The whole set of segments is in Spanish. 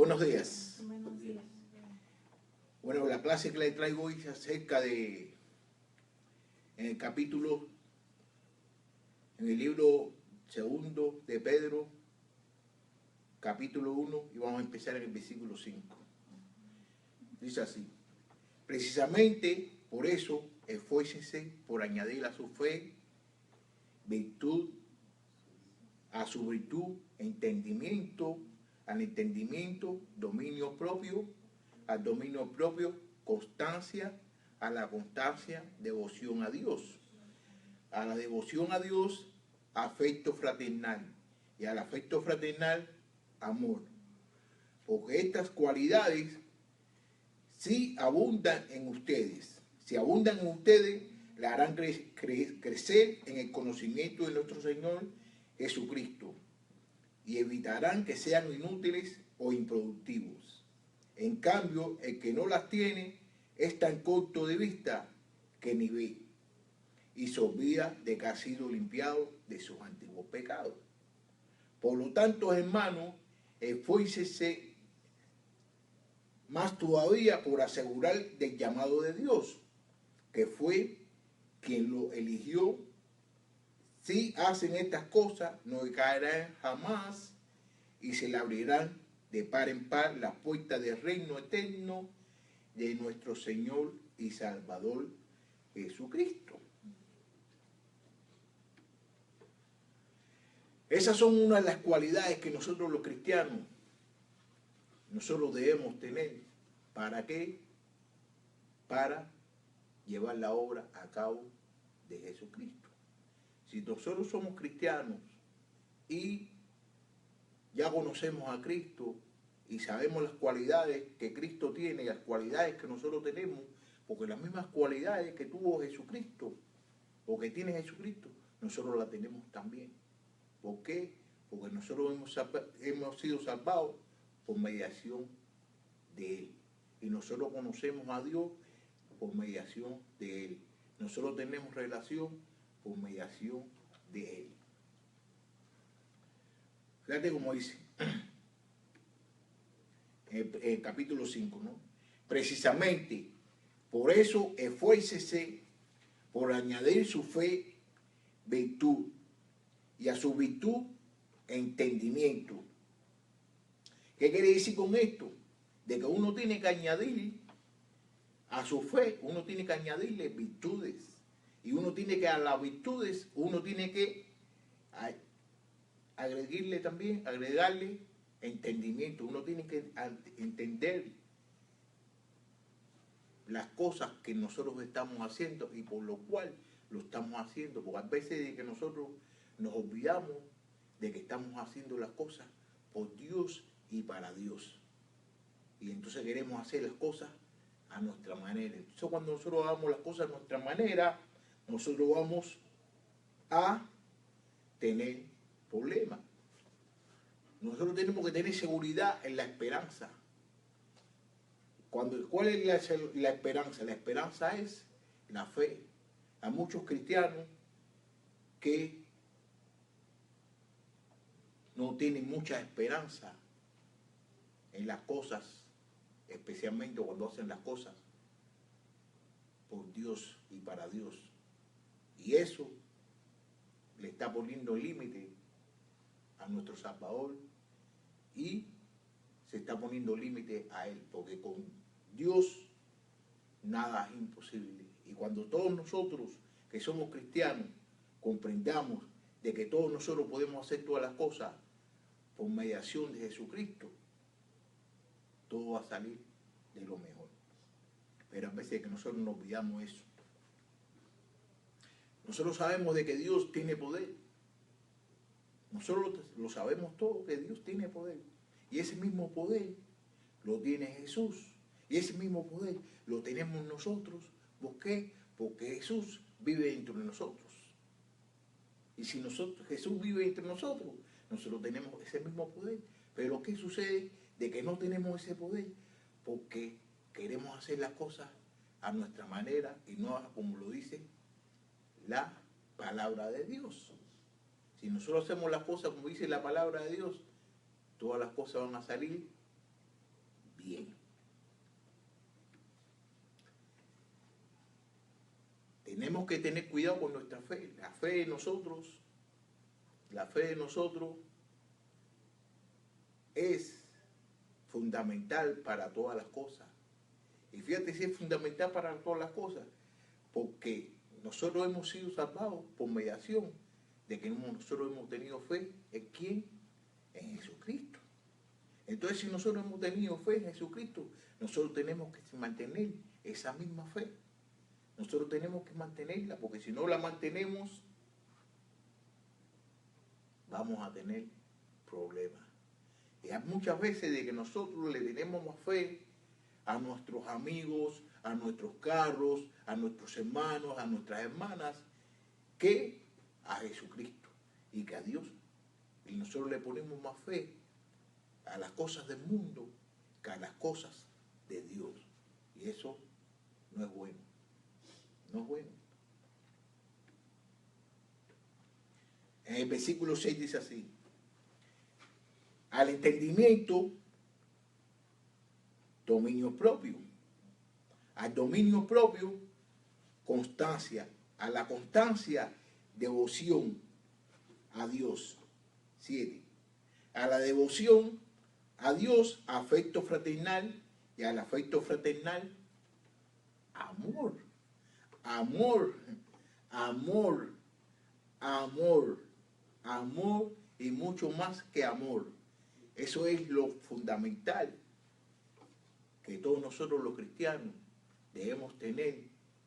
Buenos días. Buenos días. Bueno, la clase que le traigo hoy es acerca de, en el capítulo, en el libro segundo de Pedro, capítulo 1, y vamos a empezar en el versículo 5. Dice así: precisamente por eso, esfuércense por añadir a su fe virtud, a su virtud entendimiento, al entendimiento dominio propio, al dominio propio constancia, a la constancia devoción a Dios, a la devoción a Dios afecto fraternal, y al afecto fraternal amor, porque estas cualidades sí abundan en ustedes. Si abundan en ustedes, le harán crecer en el conocimiento de nuestro Señor Jesucristo y evitarán que sean inútiles o improductivos. En cambio, el que no las tiene es tan corto de vista que ni ve y se olvida de que ha sido limpiado de sus antiguos pecados. Por lo tanto, hermanos, esfuércense más todavía por asegurar del llamado de Dios, que fue quien lo eligió. Si hacen estas cosas, no caerán jamás y se le abrirán de par en par las puertas del reino eterno de nuestro Señor y Salvador Jesucristo. Esas son una de las cualidades que nosotros los cristianos, nosotros debemos tener. ¿Para qué? Para llevar la obra a cabo de Jesucristo. Si nosotros somos cristianos y ya conocemos a Cristo y sabemos las cualidades que Cristo tiene y las cualidades que nosotros tenemos, porque las mismas cualidades que tuvo Jesucristo o que tiene Jesucristo, nosotros las tenemos también. ¿Por qué? Porque nosotros hemos sido salvados por mediación de Él. Y nosotros conocemos a Dios por mediación de Él. Nosotros tenemos relación por mediación de Él. Fíjate cómo dice en el capítulo 5, ¿no? Precisamente por eso esfuércese por añadir su fe virtud, y a su virtud entendimiento. ¿Qué quiere decir con esto? De que uno tiene que añadir a su fe, uno tiene que añadirle virtudes. Y uno tiene que a las virtudes, uno tiene que agregarle entendimiento. Uno tiene que entender las cosas que nosotros estamos haciendo y por lo cual lo estamos haciendo. Porque a veces de que nosotros nos olvidamos de que estamos haciendo las cosas por Dios y para Dios. Y entonces queremos hacer las cosas a nuestra manera. Entonces cuando nosotros hagamos las cosas a nuestra manera, nosotros vamos a tener problemas. Nosotros tenemos que tener seguridad en la esperanza. ¿Cuál es la esperanza? La esperanza es la fe. Hay muchos cristianos que no tienen mucha esperanza en las cosas, especialmente cuando hacen las cosas por Dios y para Dios. Y eso le está poniendo límite a nuestro Salvador y se está poniendo límite a Él, porque con Dios nada es imposible. Y cuando todos nosotros que somos cristianos comprendamos de que todos nosotros podemos hacer todas las cosas por mediación de Jesucristo, todo va a salir de lo mejor. Pero a veces que nosotros nos olvidamos eso. Nosotros sabemos de que Dios tiene poder. Nosotros lo sabemos todo, que Dios tiene poder. Y ese mismo poder lo tiene Jesús. Y ese mismo poder lo tenemos nosotros. ¿Por qué? Porque Jesús vive entre nosotros. Y si Jesús vive entre nosotros, nosotros tenemos ese mismo poder. Pero ¿qué sucede? De que no tenemos ese poder porque queremos hacer las cosas a nuestra manera y no como lo dice la palabra de Dios. Si nosotros hacemos las cosas como dice la palabra de Dios, todas las cosas van a salir bien. Tenemos que tener cuidado con nuestra fe. La fe de nosotros es fundamental para todas las cosas. Y fíjate si es fundamental para todas las cosas, porque nosotros hemos sido salvados por mediación de que nosotros hemos tenido fe. ¿En quién? En Jesucristo. Entonces, si nosotros hemos tenido fe en Jesucristo, nosotros tenemos que mantener esa misma fe. Nosotros tenemos que mantenerla, porque si no la mantenemos, vamos a tener problemas. Y hay muchas veces de que nosotros le tenemos más fe a nuestros amigos, a nuestros carros, a nuestros hermanos, a nuestras hermanas, que a Jesucristo y que a Dios. Y nosotros le ponemos más fe a las cosas del mundo que a las cosas de Dios. Y eso no es bueno. No es bueno. En el versículo 6 dice así: al entendimiento, dominio propio. Al dominio propio, constancia. A la constancia, devoción a Dios. 7. A la devoción a Dios, afecto fraternal. Y al afecto fraternal, amor. Amor. Amor. Amor. Amor y mucho más que amor. Eso es lo fundamental que todos nosotros los cristianos debemos tener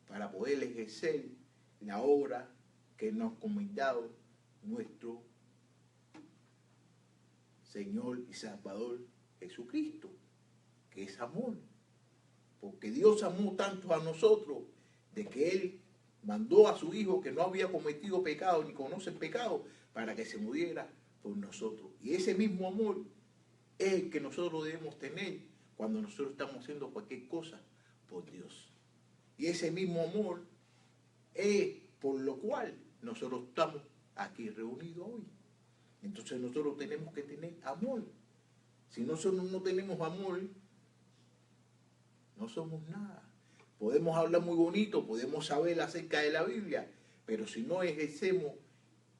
para poder ejercer la obra que nos ha encomendado nuestro Señor y Salvador Jesucristo, que es amor. Porque Dios amó tanto a nosotros de que Él mandó a su Hijo, que no había cometido pecado ni conoce el pecado, para que se muriera por nosotros. Y ese mismo amor es el que nosotros debemos tener cuando nosotros estamos haciendo cualquier cosa por Dios. Y ese mismo amor es por lo cual nosotros estamos aquí reunidos hoy. Entonces nosotros tenemos que tener amor. Si nosotros no tenemos amor, no somos nada. Podemos hablar muy bonito, podemos saber acerca de la Biblia, pero si no ejercemos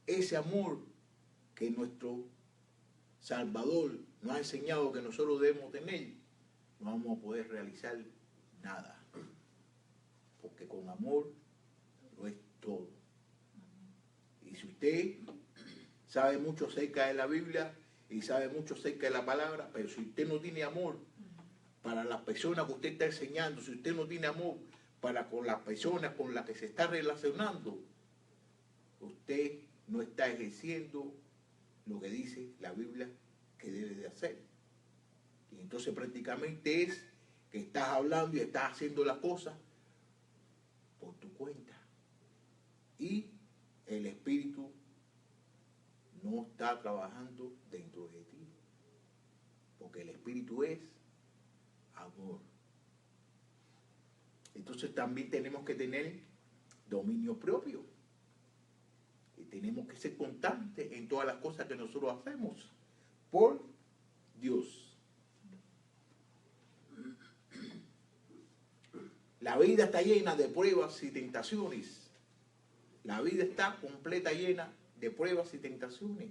ese amor que nuestro Salvador nos ha enseñado que nosotros debemos tener, no vamos a poder realizar nada. Porque con amor lo es todo. Y si usted sabe mucho acerca de la Biblia y sabe mucho acerca de la palabra, pero si usted no tiene amor para las personas que usted está enseñando, si usted no tiene amor para con las personas con las que se está relacionando, usted no está ejerciendo lo que dice la Biblia que debe de hacer. Y entonces prácticamente es que estás hablando y estás haciendo las cosas por tu cuenta. Y el Espíritu no está trabajando dentro de ti. Porque el Espíritu es amor. Entonces también tenemos que tener dominio propio. Y tenemos que ser constantes en todas las cosas que nosotros hacemos por Dios. La vida está llena de pruebas y tentaciones. La vida está completa llena de pruebas y tentaciones.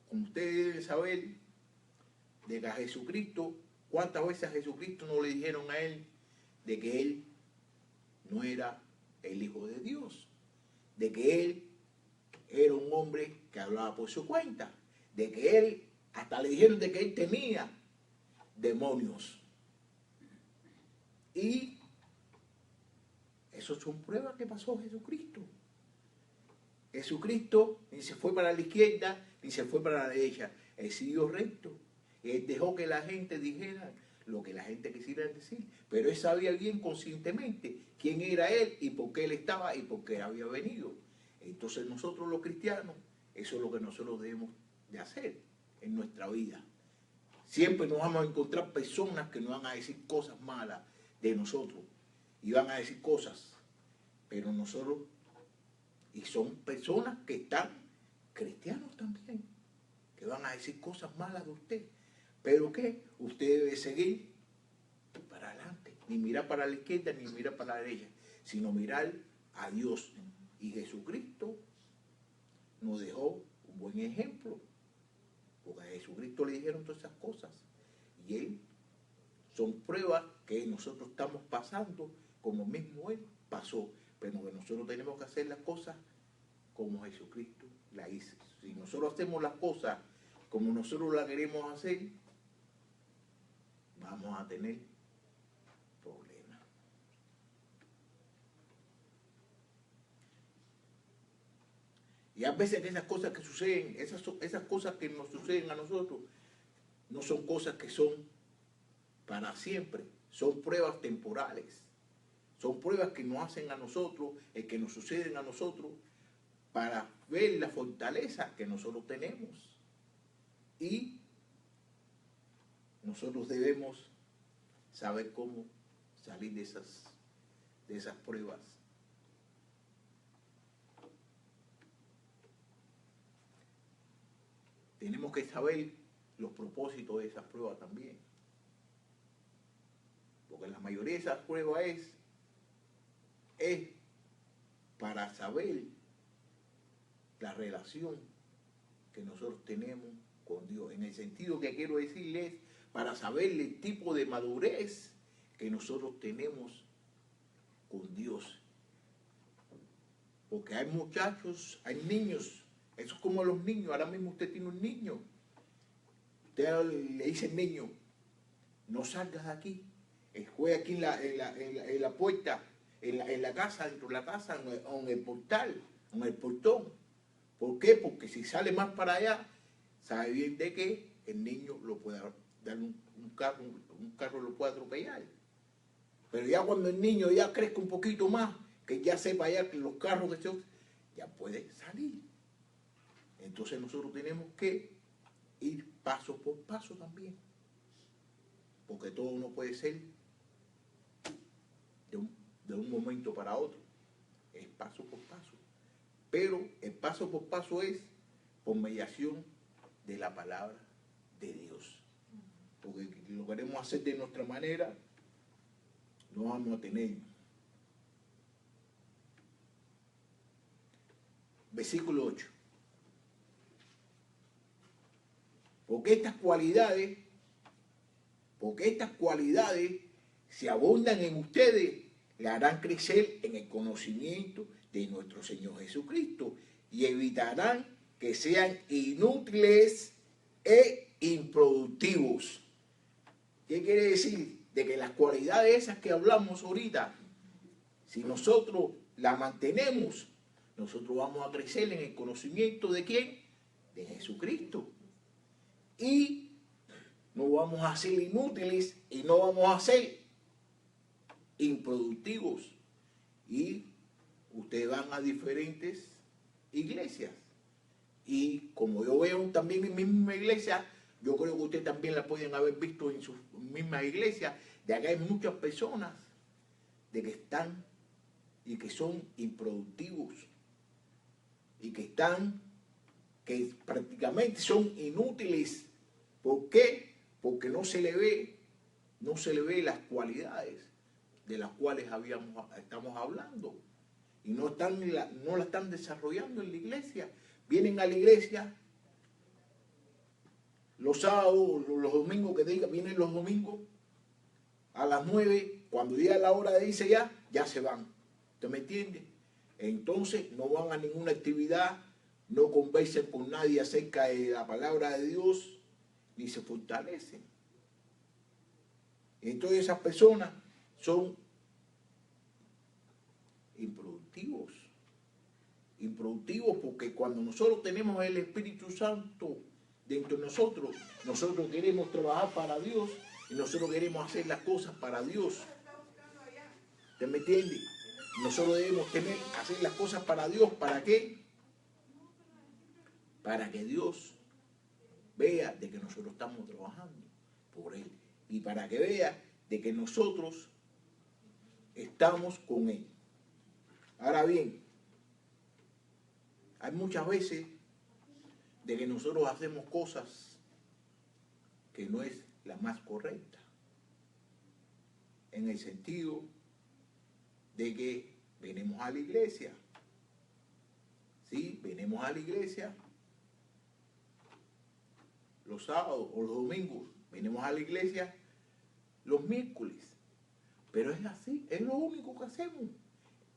Como ustedes deben saber, de que a Jesucristo, ¿cuántas veces a Jesucristo no le dijeron a él de que él no era el Hijo de Dios? De que él era un hombre que hablaba por su cuenta. De que él, hasta le dijeron de que él tenía demonios. Y eso son pruebas que pasó Jesucristo. Jesucristo ni se fue para la izquierda ni se fue para la derecha. Él siguió recto. Él dejó que la gente dijera lo que la gente quisiera decir. Pero él sabía bien conscientemente quién era él y por qué él estaba y por qué había venido. Entonces nosotros los cristianos, eso es lo que nosotros debemos de hacer en nuestra vida. Siempre nos vamos a encontrar personas que nos van a decir cosas malas de nosotros. Y van a decir cosas. Pero nosotros, y son personas que están cristianos también, que van a decir cosas malas de usted. Pero ¿qué? Usted debe seguir para adelante, ni mirar para la izquierda ni mirar para la derecha, sino mirar a Dios. Y Jesucristo nos dejó un buen ejemplo, porque a Jesucristo le dijeron todas esas cosas, y Él son pruebas que nosotros estamos pasando como mismo Él pasó, pero que nosotros tenemos que hacer las cosas como Jesucristo la hizo. Si nosotros hacemos las cosas como nosotros las queremos hacer, vamos a tener problemas. Y a veces que esas cosas que suceden, esas cosas que nos suceden a nosotros, no son cosas que son para siempre, son pruebas temporales. Son pruebas que nos hacen a nosotros, que nos suceden a nosotros, para ver la fortaleza que nosotros tenemos. Y nosotros debemos saber cómo salir de esas pruebas. Tenemos que saber los propósitos de esas pruebas también. Porque la mayoría de esas pruebas es para saber la relación que nosotros tenemos con Dios. En el sentido que quiero decirles, para saber el tipo de madurez que nosotros tenemos con Dios. Porque hay muchachos, hay niños, eso es como los niños. Ahora mismo usted tiene un niño, usted le dice al niño, no salgas de aquí, juega aquí en la puerta, en la casa, dentro de la casa, en el portal, en el portón. ¿Por qué? Porque si sale más para allá, sabe bien de que el niño lo puede dar un carro lo puede atropellar. Pero ya cuando el niño ya crezca un poquito más, que ya sepa ya que los carros ya puede salir. Entonces nosotros tenemos que ir paso por paso también. Porque todo no puede ser de un momento para otro. Es paso por paso. Pero el paso por paso es por mediación de la palabra de Dios. Porque lo queremos hacer de nuestra manera, no vamos a tener. Versículo 8. Porque estas cualidades, si abundan en ustedes, le harán crecer en el conocimiento de nuestro Señor Jesucristo y evitarán que sean inútiles e improductivos. ¿Qué quiere decir? De que las cualidades esas que hablamos ahorita, si nosotros las mantenemos, nosotros vamos a crecer en el conocimiento de ¿quién? De Jesucristo. Y no vamos a ser inútiles y no vamos a ser improductivos. Y ustedes van a diferentes iglesias. Y como yo veo también en mi misma iglesia, yo creo que ustedes también la pueden haber visto en sus mismas iglesias, de acá hay muchas personas de que están y que son improductivos y que prácticamente son inútiles. ¿Por qué? Porque no se le ve las cualidades de las cuales estamos hablando y no la están desarrollando en la iglesia. Vienen a la iglesia los sábados, los domingos, vienen los domingos a las 9, cuando llega la hora de irse ya se van. ¿Usted me entiende? Entonces no van a ninguna actividad, no conversan con nadie acerca de la palabra de Dios, ni se fortalecen. Entonces esas personas son improductivos. Improductivos porque cuando nosotros tenemos el Espíritu Santo dentro de nosotros, nosotros queremos trabajar para Dios y nosotros queremos hacer las cosas para Dios. ¿Usted me entiende? Nosotros debemos hacer las cosas para Dios. ¿Para qué? Para que Dios vea de que nosotros estamos trabajando por Él. Y para que vea de que nosotros estamos con Él. Ahora bien, hay muchas veces de que nosotros hacemos cosas que no es la más correcta, en el sentido de que venimos a la iglesia, ¿sí? Venimos a la iglesia los sábados o los domingos, venimos a la iglesia los miércoles, pero es así, es lo único que hacemos.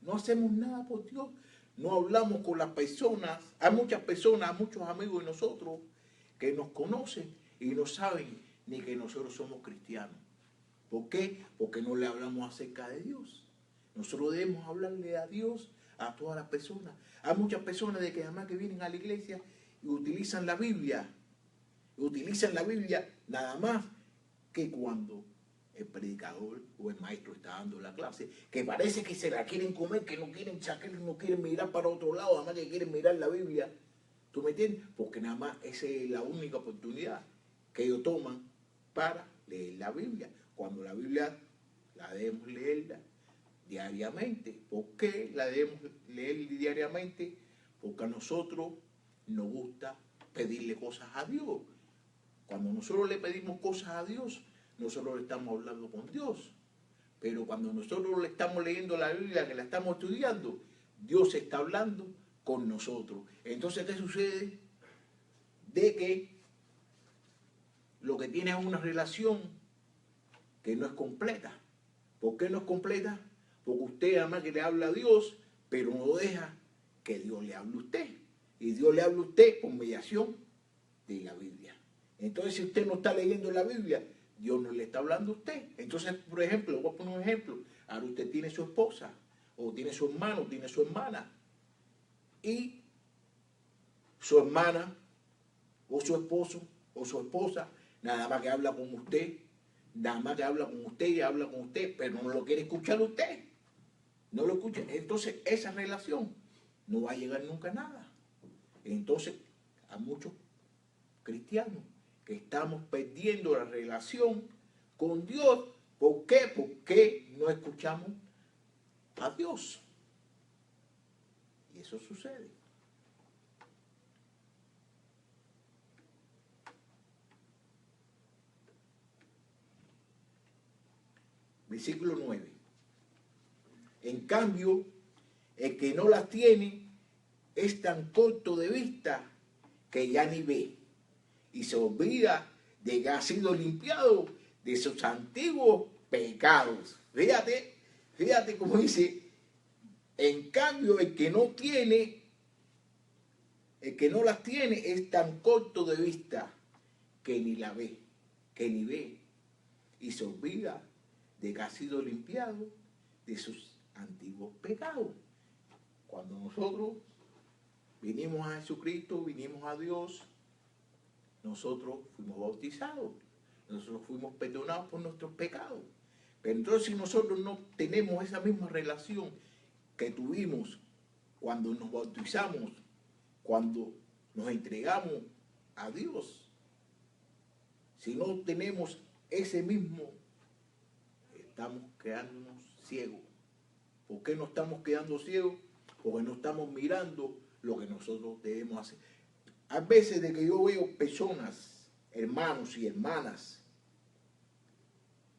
No hacemos nada por Dios, no hablamos con las personas. Hay muchas personas, muchos amigos de nosotros que nos conocen y no saben ni que nosotros somos cristianos. ¿Por qué? Porque no le hablamos acerca de Dios. Nosotros debemos hablarle a Dios a todas las personas. Hay muchas personas de que además que vienen a la iglesia y utilizan la Biblia nada más que cuando el predicador o el maestro está dando la clase, que parece que se la quieren comer, que no quieren sacar, no quieren mirar para otro lado, además que quieren mirar la Biblia. ¿Tú me entiendes? Porque nada más esa es la única oportunidad que ellos toman para leer la Biblia. Cuando la Biblia la debemos leerla diariamente. ¿Por qué la debemos leer diariamente? Porque a nosotros nos gusta pedirle cosas a Dios. Cuando nosotros le pedimos cosas a Dios, nosotros le estamos hablando con Dios. Pero cuando nosotros le estamos leyendo la Biblia, que la estamos estudiando, Dios está hablando con nosotros. Entonces, ¿qué sucede? De que lo que tiene es una relación que no es completa. ¿Por qué no es completa? Porque usted además que le habla a Dios, pero no deja que Dios le hable a usted. Y Dios le habla a usted por mediación de la Biblia. Entonces, si usted no está leyendo la Biblia, Dios no le está hablando a usted. Entonces, por ejemplo, voy a poner un ejemplo. Ahora usted tiene su esposa, o tiene su hermano, o tiene su hermana. Y su hermana, o su esposo, o su esposa, nada más que habla con usted, nada más que habla con usted y habla con usted, pero no lo quiere escuchar usted. No lo escucha. Entonces, esa relación no va a llegar nunca a nada. Entonces, a muchos cristianos que estamos perdiendo la relación con Dios. ¿Por qué? Porque no escuchamos a Dios. Y eso sucede. Versículo 9. En cambio, el que no las tiene es tan corto de vista que ya ni ve y se olvida de que ha sido limpiado de sus antiguos pecados. Fíjate cómo dice, en cambio el que no las tiene es tan corto de vista que ni la ve, que ni ve y se olvida de que ha sido limpiado de sus antiguos pecados. Cuando nosotros vinimos a Jesucristo, vinimos a Dios, nosotros fuimos bautizados, nosotros fuimos perdonados por nuestros pecados. Pero entonces si nosotros no tenemos esa misma relación que tuvimos cuando nos bautizamos, cuando nos entregamos a Dios, si no tenemos ese mismo, estamos quedándonos ciegos. ¿Por qué no estamos quedando ciegos? Porque no estamos mirando lo que nosotros debemos hacer. Hay veces de que yo veo personas, hermanos y hermanas,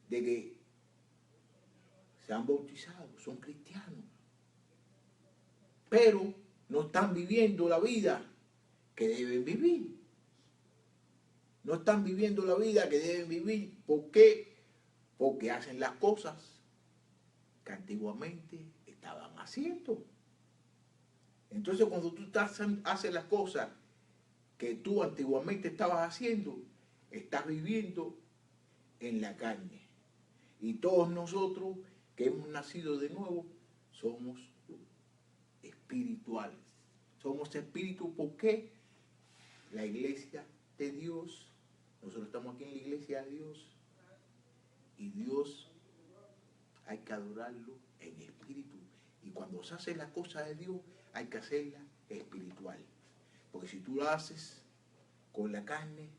de que se han bautizado, son cristianos, pero no están viviendo la vida que deben vivir. No están viviendo la vida que deben vivir. ¿Por qué? Porque hacen las cosas que antiguamente estaban haciendo. Entonces, cuando tú haces las cosas que tú antiguamente estabas haciendo, estás viviendo en la carne. Y todos nosotros que hemos nacido de nuevo somos espirituales. Somos espíritus. ¿Por qué? La iglesia de Dios, nosotros estamos aquí en la iglesia de Dios, y Dios hay que adorarlo en espíritu. Y cuando se hace la cosa de Dios, hay que hacerla espiritual. Porque si tú la haces con la carne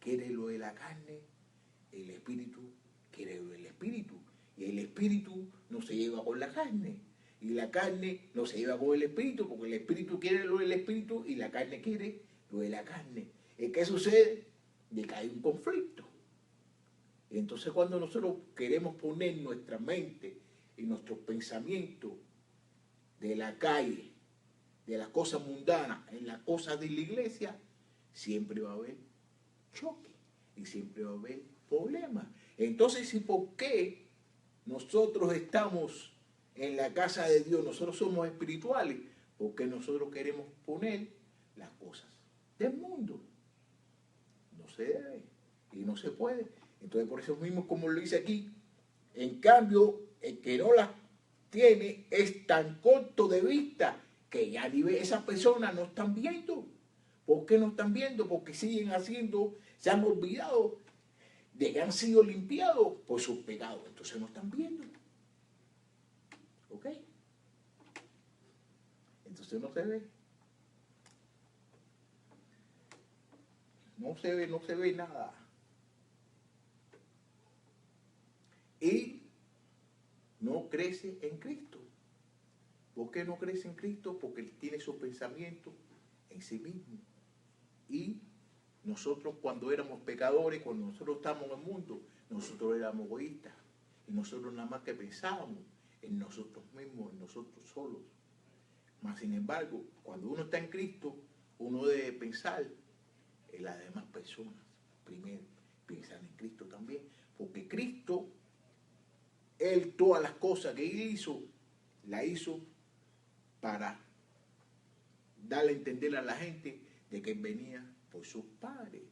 quiere lo de la carne, el espíritu quiere lo del espíritu. Y el espíritu no se lleva con la carne. Y la carne no se lleva con el espíritu, porque el espíritu quiere lo del espíritu y la carne quiere lo de la carne. ¿Y qué sucede? de que hay un conflicto. Y entonces cuando nosotros queremos poner nuestra mente y nuestros pensamientos de la calle, de las cosas mundanas, en las cosas de la iglesia, siempre va a haber choque y siempre va a haber problemas. Entonces, ¿y por qué nosotros estamos en la casa de Dios? Nosotros somos espirituales porque nosotros queremos poner las cosas del mundo. No se debe y no se puede. Entonces, por eso mismo, como lo dice aquí, en cambio, el que no las tiene es tan corto de vista que ya esas personas no están viendo. ¿Por qué no están viendo? Porque siguen haciendo, se han olvidado de que han sido limpiados por sus pecados. Entonces no están viendo. ¿Ok? Entonces no se ve. No se ve nada. Y no crece en Cristo. ¿Por qué no crece en Cristo? Porque él tiene sus pensamientos en sí mismo. Y nosotros cuando éramos pecadores, cuando nosotros estábamos en el mundo, nosotros éramos egoístas. Y nosotros nada más que pensábamos en nosotros mismos, en nosotros solos. Mas sin embargo, cuando uno está en Cristo, uno debe pensar en las demás personas. Primero, pensar en Cristo también. Porque Cristo, Él todas las cosas que Él hizo, la hizo para darle a entender a la gente de que Él venía por sus padres.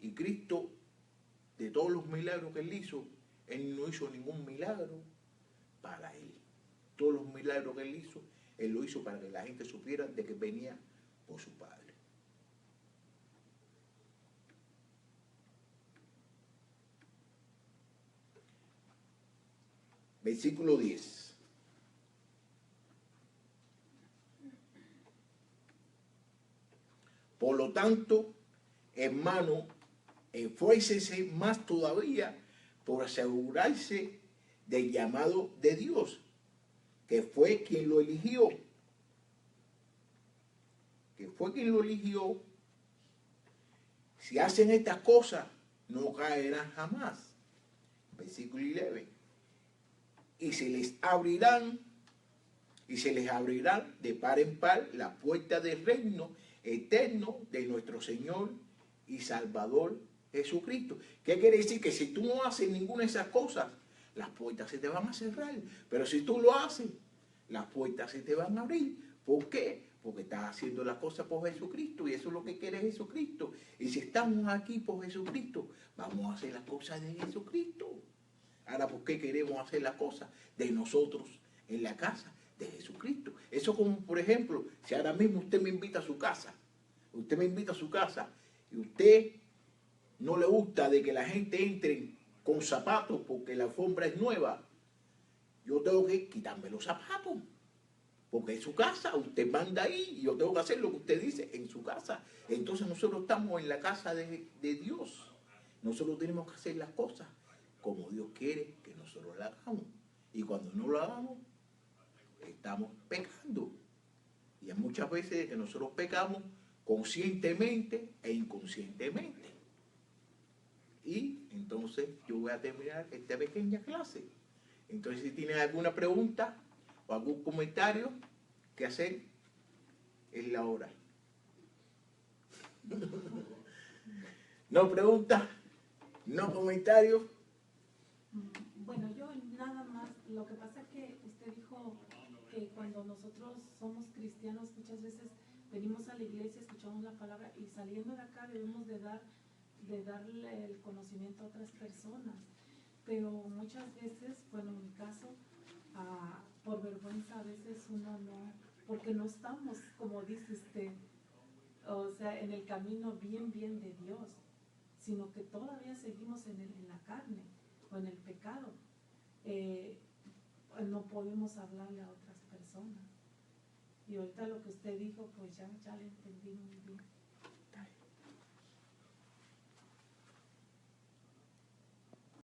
Y Cristo, de todos los milagros que Él hizo, Él no hizo ningún milagro para Él. Todos los milagros que Él hizo, Él lo hizo para que la gente supiera de que venía por su Padre. Versículo 10. Por lo tanto, hermano, esfuércese más todavía por asegurarse del llamado de Dios, que fue quien lo eligió. Que fue quien lo eligió. Si hacen estas cosas, no caerán jamás. Versículo 11. Y se les abrirán de par en par la puerta del reino eterno de nuestro Señor y Salvador Jesucristo. ¿Qué quiere decir? Que si tú no haces ninguna de esas cosas, las puertas se te van a cerrar. Pero si tú lo haces, las puertas se te van a abrir. ¿Por qué? Porque estás haciendo las cosas por Jesucristo y eso es lo que quiere Jesucristo. Y si estamos aquí por Jesucristo, vamos a hacer las cosas de Jesucristo. Ahora, ¿por qué queremos hacer las cosas de nosotros en la casa de Jesucristo? Eso como, por ejemplo, si ahora mismo usted me invita a su casa, y usted no le gusta de que la gente entre con zapatos porque la alfombra es nueva, yo tengo que quitarme los zapatos, porque es su casa, usted manda ahí y yo tengo que hacer lo que usted dice en su casa. Entonces nosotros estamos en la casa de Dios. Nosotros tenemos que hacer las cosas como Dios quiere que nosotros la hagamos. Y cuando no lo hagamos, estamos pecando. Y hay muchas veces que nosotros pecamos conscientemente e inconscientemente. Y entonces yo voy a terminar esta pequeña clase. Entonces, si tienen alguna pregunta o algún comentario que hacer, es la hora. No preguntas, no comentarios. Bueno, yo nada más, lo que pasa es que usted dijo que cuando nosotros somos cristianos muchas veces venimos a la iglesia, escuchamos la palabra y saliendo de acá debemos de darle el conocimiento a otras personas. Pero muchas veces, bueno, en mi caso, por vergüenza a veces uno no, porque no estamos, como dice usted, o sea, en el camino bien de Dios, sino que todavía seguimos en la carne o en el pecado. No podemos hablarle a otras personas. Y ahorita lo que usted dijo, pues ya le entendí muy bien.